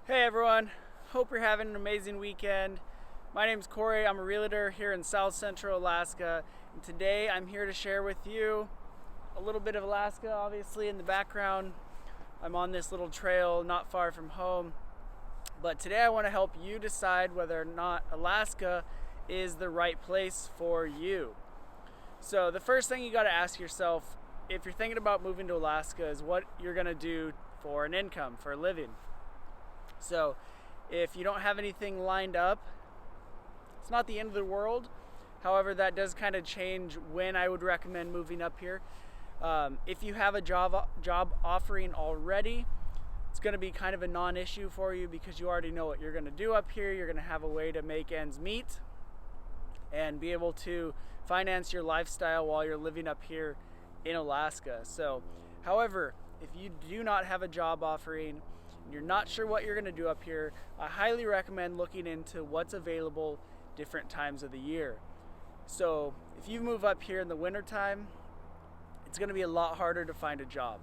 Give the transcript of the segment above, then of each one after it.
Hey everyone, hope you're having an amazing weekend. My name's Cory, I'm a realtor here in South Central Alaska, and today I'm here to share with you a little bit of Alaska. Obviously in the background, I'm on this little trail not far from home, but today I want to help you decide whether or not Alaska is the right place for you. So the first thing you got to ask yourself if you're thinking about moving to Alaska is what you're going to do for an income, for a living. So if you don't have anything lined up, it's not the end of the world. However, that does kind of change when I would recommend moving up here. If you have a job offering already, it's going to be kind of a non-issue for you because you already know what you're going to do up here. You're going to have a way to make ends meet and be able to finance your lifestyle while you're living up here in Alaska. So, however, if you do not have a job offering, you're not sure what you're going to do up here, I highly recommend looking into what's available different times of the year. So if you move up here in the wintertime, it's going to be a lot harder to find a job.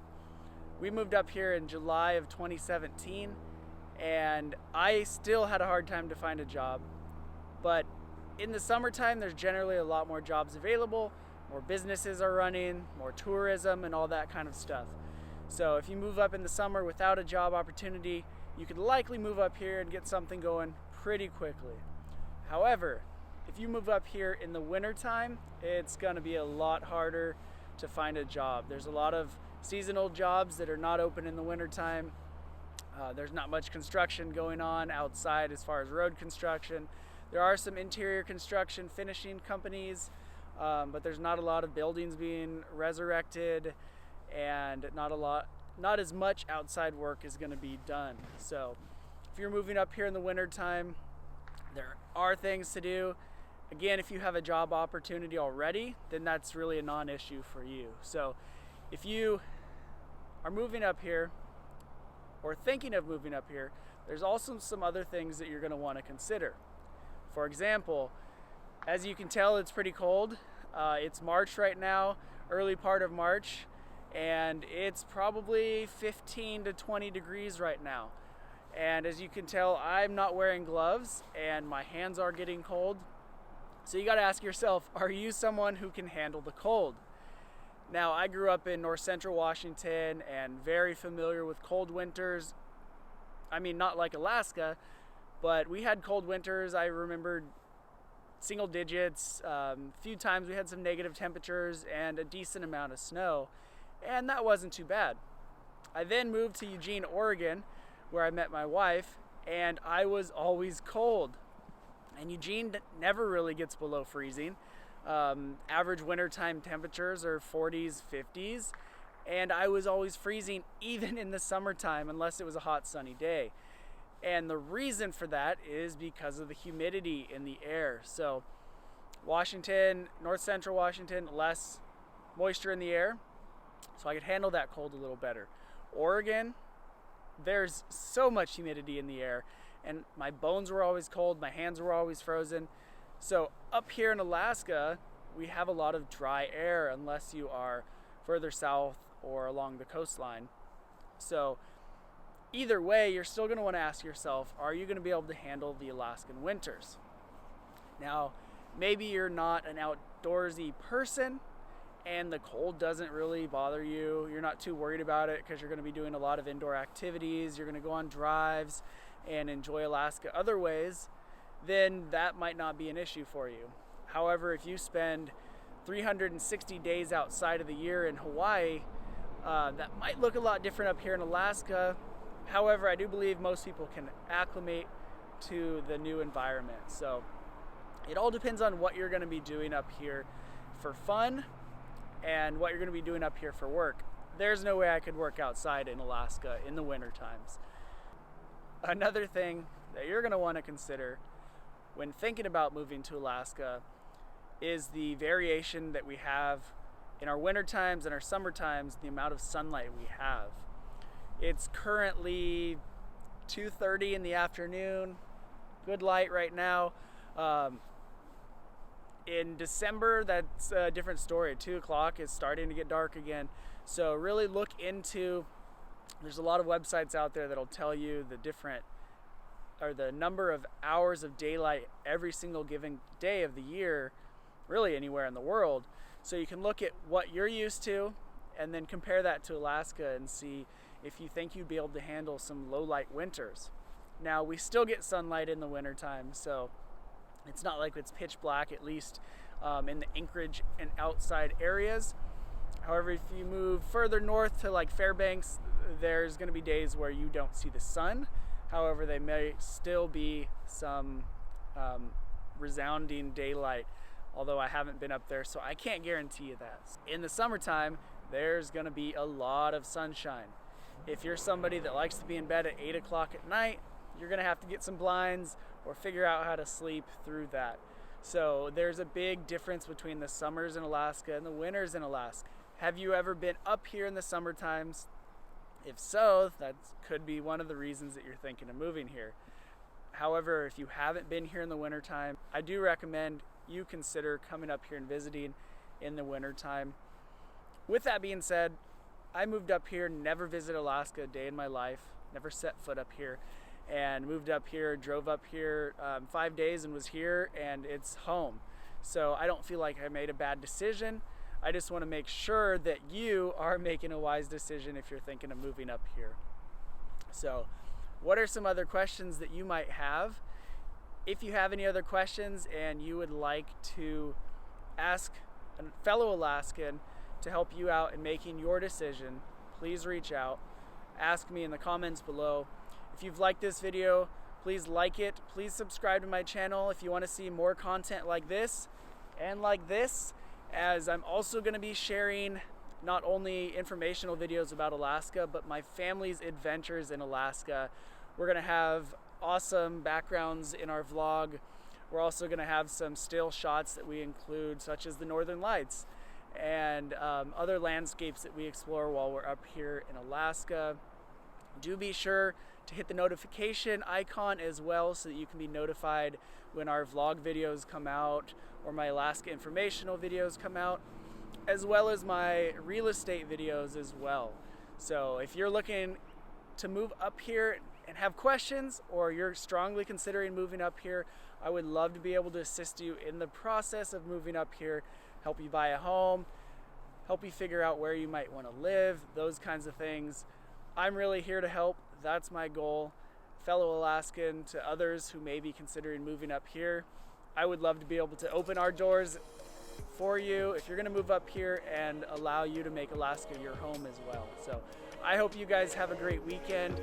We moved up here in July of 2017 and I still had a hard time to find a job. But in the summertime, there's generally a lot more jobs available, more businesses are running, more tourism and all that kind of stuff. So if you move up in the summer without a job opportunity, you could likely move up here and get something going pretty quickly. However, if you move up here in the wintertime, it's going to be a lot harder to find a job. There's a lot of seasonal jobs that are not open in the wintertime. There's not much construction going on outside as far as road construction. There are some interior construction finishing companies, but there's not a lot of buildings being resurrected, and not as much outside work is going to be done. So if you're moving up here in the winter time, there are things to do. Again, if you have a job opportunity already, then that's really a non-issue for you. So if you are moving up here or thinking of moving up here, there's also some other things that you're going to want to consider. For example, as you can tell, it's pretty cold. It's March right now, early part of March, and it's probably 15 to 20 degrees right now. And as you can tell, I'm not wearing gloves and my hands are getting cold. So you got to ask yourself, are you someone who can handle the cold? Now, I grew up in North Central Washington and very familiar with cold winters. I mean, not like Alaska, but we had cold winters. I remember single digits. A few times we had some negative temperatures and a decent amount of snow. And that wasn't too bad. I then moved to Eugene, Oregon, where I met my wife, and I was always cold. And Eugene never really gets below freezing. Average wintertime temperatures are 40s, 50s, and I was always freezing even in the summertime unless it was a hot sunny day. And the reason for that is because of the humidity in the air. So Washington, North Central Washington, less moisture in the air, so I could handle that cold a little better. Oregon, there's so much humidity in the air, and my bones were always cold, my hands were always frozen. So up here in Alaska, we have a lot of dry air unless you are further south or along the coastline. So either way, you're still going to want to ask yourself, are you going to be able to handle the Alaskan winters? Now, maybe you're not an outdoorsy person and the cold doesn't really bother you. You're not too worried about it because you're going to be doing a lot of indoor activities. You're going to go on drives and enjoy Alaska other ways. Then that might not be an issue for you. However, if you spend 360 days outside of the year in Hawaii, that might look a lot different up here in Alaska. However, I do believe most people can acclimate to the new environment. So it all depends on what you're going to be doing up here for fun and what you're going to be doing up here for work. There's no way I could work outside in Alaska in the winter times. Another thing that you're going to want to consider when thinking about moving to Alaska is the variation that we have in our winter times and our summer times, the amount of sunlight we have. It's currently 2:30 in the afternoon, good light right now. In December, that's a different story. At 2 o'clock, it's starting to get dark again. So really look into, there's a lot of websites out there that'll tell you the different or the number of hours of daylight every single given day of the year, really anywhere in the world. So you can look at what you're used to and then compare that to Alaska and see if you think you'd be able to handle some low light winters. Now, we still get sunlight in the wintertime, so it's not like it's pitch black, at least in the Anchorage and outside areas. However, if you move further north to like Fairbanks, there's going to be days where you don't see the sun. However, there may still be some resounding daylight, although I haven't been up there, so I can't guarantee you that. In the summertime, there's going to be a lot of sunshine. If you're somebody that likes to be in bed at 8 o'clock at night, you're going to have to get some blinds or figure out how to sleep through that. So there's a big difference between the summers in Alaska and the winters in Alaska. Have you ever been up here in the summer times? If so, that could be one of the reasons that you're thinking of moving here. However, if you haven't been here in the wintertime, I do recommend you consider coming up here and visiting in the wintertime. With that being said, I moved up here, never visited Alaska a day in my life, never set foot up here, and moved up here, drove up here 5 days and was here, and it's home. So I don't feel like I made a bad decision. I just want to make sure that you are making a wise decision if you're thinking of moving up here. So what are some other questions that you might have? If you have any other questions and you would like to ask a fellow Alaskan to help you out in making your decision, please reach out. Ask me in the comments below. If you've liked this video, please like it. Please subscribe to my channel if you want to see more content like this and like this, as I'm also going to be sharing not only informational videos about Alaska, but my family's adventures in Alaska. We're going to have awesome backgrounds in our vlog. We're also going to have some still shots that we include, such as the Northern Lights and other landscapes that we explore while we're up here in Alaska. Do be sure to hit the notification icon as well so that you can be notified when our vlog videos come out or my Alaska informational videos come out, as well as my real estate videos as well. So if you're looking to move up here and have questions, or you're strongly considering moving up here, I would love to be able to assist you in the process of moving up here, help you buy a home, help you figure out where you might want to live, those kinds of things. I'm really here to help. That's my goal. Fellow Alaskan to others who may be considering moving up here, I would love to be able to open our doors for you if you're going to move up here and allow you to make Alaska your home as well. So I hope you guys have a great weekend.